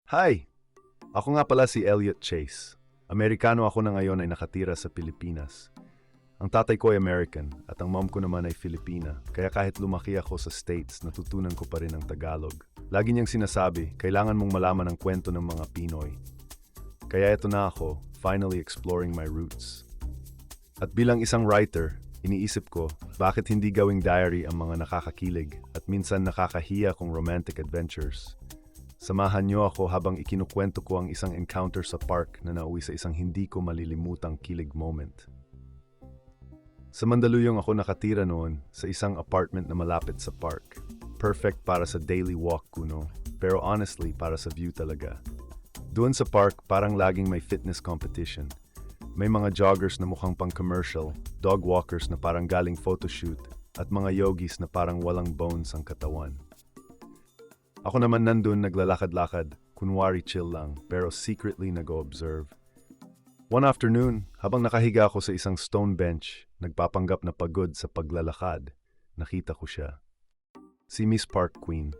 Hi! Ako nga pala si Elliot Chase. Amerikano ako na ngayon ay nakatira sa Pilipinas. Ang tatay ko ay American at ang mom ko naman ay Filipina, kaya kahit lumaki ako sa States, natutunan ko pa rin ang Tagalog. Lagi niyang sinasabi, kailangan mong malaman ang kwento ng mga Pinoy. Kaya ito na ako, finally exploring my roots. At bilang isang writer, iniisip ko, bakit hindi gawing diary ang mga nakakakilig at minsan nakakahiya kong romantic adventures. Samahan niyo ako habang ikinukwento ko ang isang encounter sa park na nauwi sa isang hindi ko malilimutang kilig moment. Sa Mandaluyong ako nakatira noon sa isang apartment na malapit sa park. Perfect para sa daily walk kuno, pero honestly para sa view talaga. Doon sa park parang laging may fitness competition. May mga joggers na mukhang pang-commercial, dog walkers na parang galing photoshoot, at mga yogis na parang walang bones ang katawan. Ako naman nandun naglalakad-lakad, kunwari chill lang, pero secretly nag-o-observe. One afternoon, habang nakahiga ako sa isang stone bench, nagpapanggap na pagod sa paglalakad, nakita ko siya. Si Miss Park Queen.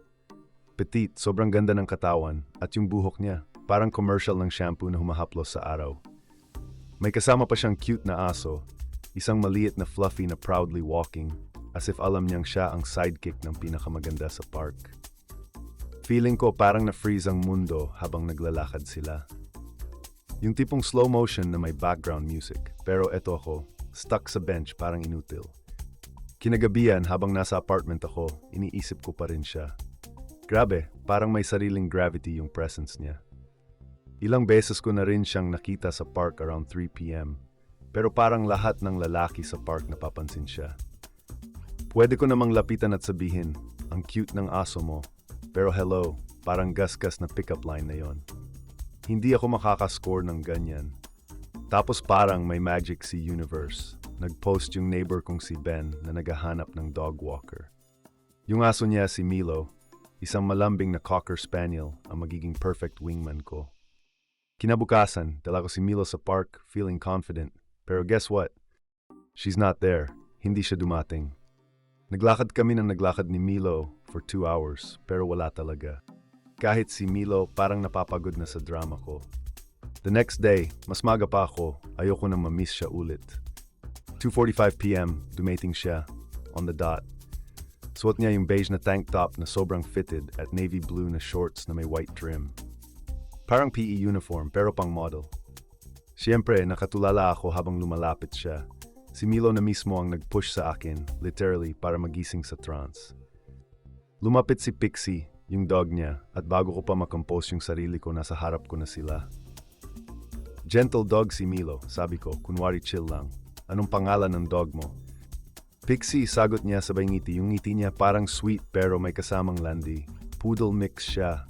Petite, sobrang ganda ng katawan, at yung buhok niya, parang commercial ng shampoo na humahaplos sa araw. May kasama pa siyang cute na aso, isang maliit na fluffy na proudly walking, as if alam niyang siya ang sidekick ng pinakamaganda sa park. Feeling ko parang na-freeze ang mundo habang naglalakad sila. Yung tipong slow motion na may background music, pero eto ako, stuck sa bench parang inutil. Kinagabihan habang nasa apartment ako, iniisip ko pa rin siya. Grabe, parang may sariling gravity yung presence niya. Ilang beses ko na rin siyang nakita sa park around 3 p.m. Pero parang lahat ng lalaki sa park napapansin siya. Pwede ko namang lapitan at sabihin, ang cute ng aso mo. Pero hello, parang gasgas na pick-up line na yon. Hindi ako makakascore ng ganyan. Tapos parang may magic si universe. Nag-post yung neighbor kong si Ben na naghahanap ng dog walker. Yung aso niya si Milo, isang malambing na cocker spaniel ang magiging perfect wingman ko. Kinabukasan, dala ko si Milo sa park, feeling confident. Pero guess what? She's not there. Hindi siya dumating. Naglakad kami ng naglakad ni Milo for 2 hours, pero wala talaga. Kahit si Milo parang napapagod na sa drama ko. The next day, mas maga pa ako, ayoko nang ma-miss siya ulit. 2:45 p.m., dumating siya, on the dot. Suot niya yung beige na tank top na sobrang fitted at navy blue na shorts na may white trim. Parang PE uniform pero pang model. Siyempre, nakatulala ako habang lumalapit siya. Si Milo na mismo ang nag-push sa akin, literally, para magising sa trance. Lumapit si Pixie, yung dog niya, at bago ko pa makompose yung sarili ko, nasa harap ko na sila. Gentle dog si Milo, sabi ko, kunwari chill lang. Anong pangalan ng dog mo? Pixie, sagot niya sabay ngiti. Yung ngiti niya parang sweet pero may kasamang landi. Poodle mix siya.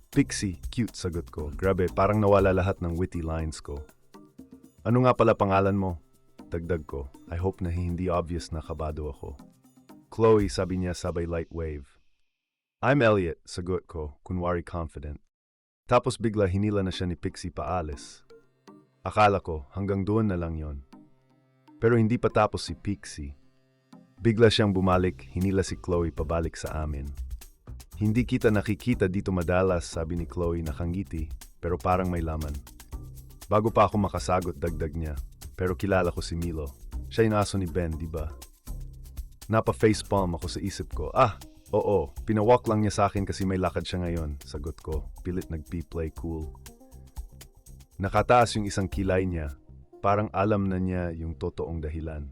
Pixie, cute, sagot ko. Grabe, parang nawala lahat ng witty lines ko. Ano nga pala pangalan mo? Dagdag ko. I hope na hindi obvious na kabado ako. Chloe, sabi niya sabay light wave. I'm Elliot, sagot ko, kunwari confident. Tapos bigla hinila na siya ni Pixie paalis. Akala ko hanggang doon na lang yon. Pero hindi pa tapos si Pixie. Bigla siyang bumalik, hinila si Chloe pabalik sa amin. Hindi kita nakikita dito madalas, sabi ni Chloe nakangiti, pero parang may laman. Bago pa ako makasagot, dagdag niya. Pero kilala ko si Milo. Siya yung aso ni Ben, di ba? Napa-facepalm ako sa isip ko. Oo, pinawalk lang niya sa akin kasi may lakad siya ngayon, sagot ko. Pilit nag-play cool. Nakataas yung isang kilay niya. Parang alam na niya yung totoong dahilan.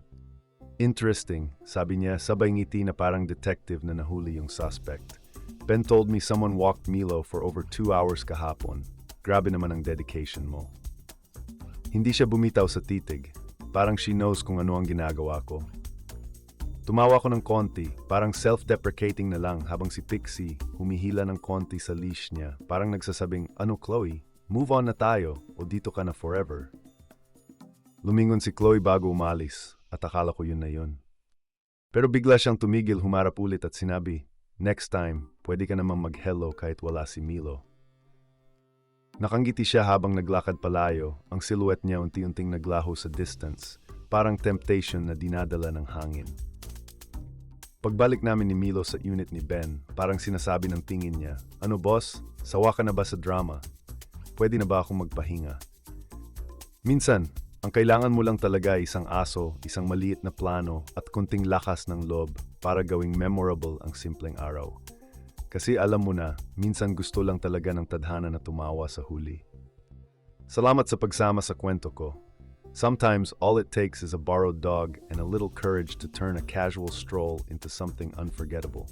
Interesting, sabi niya, sabay ngiti na parang detective na nahuli yung suspect. Ben told me someone walked Milo for over 2 hours kahapon. Grabe naman ang dedication mo. Hindi siya bumitaw sa titig. Parang she knows kung ano ang ginagawa ko. Tumawa ko ng konti, parang self-deprecating na lang habang si Pixie humihila ng konti sa leash niya. Parang nagsasabing, ano Chloe, move on na tayo o dito ka na forever. Lumingon si Chloe bago umalis at akala ko yun na yun. Pero bigla siyang tumigil, humarap ulit at sinabi, next time, pwede ka namang mag-hello kahit wala si Milo. Nakangiti siya habang naglakad palayo, ang silhouette niya unti-unting naglaho sa distance, parang temptation na dinadala ng hangin. Pagbalik namin ni Milo sa unit ni Ben, parang sinasabi ng tingin niya, "Ano boss, sawa ka na ba sa drama? Pwede na ba akong magpahinga?" Minsan, ang kailangan mo lang talaga ay isang aso, isang maliit na plano at konting lakas ng loob para gawing memorable ang simpleng araw. Kasi alam mo na, minsan gusto lang talaga ng tadhana na tumawa sa huli. Salamat sa pagsama sa kwento ko. Sometimes all it takes is a borrowed dog and a little courage to turn a casual stroll into something unforgettable.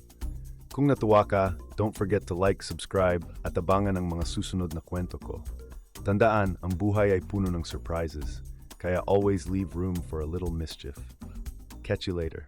Kung natuwa ka, don't forget to like, subscribe at abangan ang mga susunod na kwento ko. Tandaan, ang buhay ay puno ng surprises, kaya always leave room for a little mischief. Catch you later.